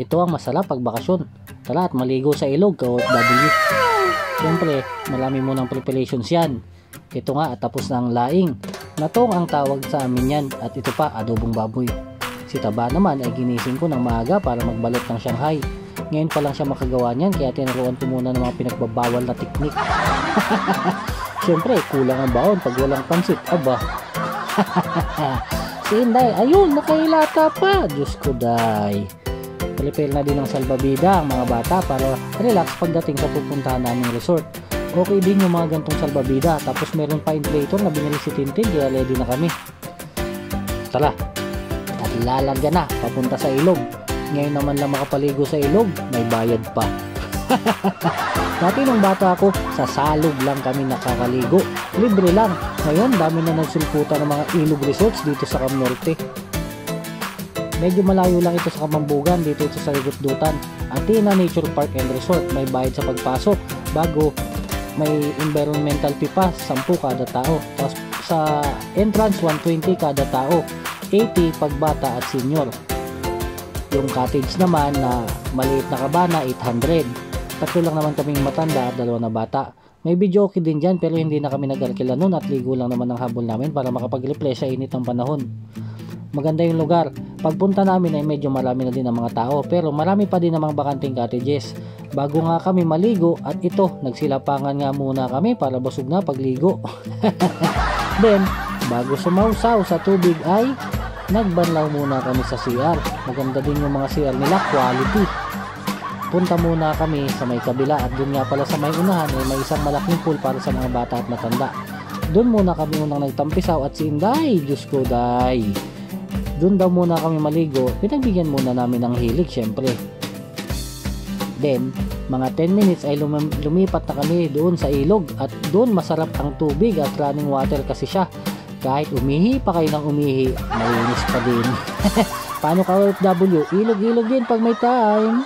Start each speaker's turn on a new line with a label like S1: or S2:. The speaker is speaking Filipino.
S1: ito ang masarap pag bakasyon. Tara at maligo sa ilog ka-OFW. Siyempre, marami munang preparations yan. Ito nga at tapos na ang laing. Natong ang tawag sa amin yan at ito pa adobong baboy. Si Taba naman ay ginising ko ng maaga para magbalot ng Shanghai. Ngayon pa lang siya makagawa niyan kaya tinuruan ko muna ng mga pinagbabawal na teknik. Siyempre, kulang ang baon pag walang pansit. Aba. Si Inday, ayun, nakailata pa. Diyos ko, day. Prepare na din ng salbabida ang mga bata para relax pagdating sa pupuntahan naming resort. Okay din yung mga gantong salbabida. Tapos meron pa inflator na binili si Tintin kaya ready na kami. Tara, at lalagya na papunta sa ilog. Ngayon naman lang makapaligo sa ilog, may bayad pa. Dati nung bata ako, sa salog lang kami nakakaligo. Libre lang. Ngayon, dami na nagsulputan ng mga ilog resorts dito sa Cam Norte. Medyo malayo lang ito sa Kamambugan, dito ito sa Rigutdutan. Athena Nature Park and Resort, may bayad sa pagpasok. Bago, may environmental fee pa, 10 kada tao. Tapos sa entrance, 120 kada tao. 80 pag bata at senior. Yung cottage naman na maliit na kabana, 800. Tatlo lang naman kaming matanda at 2 na bata. May video okay din dyan pero hindi na kami nag-arkila nun at ligo lang naman ang habol namin para makapag-refresh sa init ng panahon. Maganda yung lugar. Pagpunta namin ay medyo marami na din ang mga tao pero marami pa din namang bakanting cottages. Bago nga kami maligo at ito, nagsilapangan nga muna kami para busog na pagligo. Then, bago sumausaw sa tubig ay nagbanlaw muna kami sa CR. Maganda din yung mga CR nila, quality. Punta muna kami sa may kabila at dun nga pala sa may unahan ay may isang malaking pool para sa mga bata at matanda. Dun muna kami unang nagtampisaw at si Inday, Diyos ko day. Dun daw muna kami maligo, pinagbigyan muna namin ng hilig syempre. Then, mga 10 minutes ay lumipat na kami doon sa ilog at doon masarap ang tubig at running water kasi siya. Kahit umihi pa kayo ng umihi, malinis pa din. Paano ka OFW? Ilog-ilog din pag may time.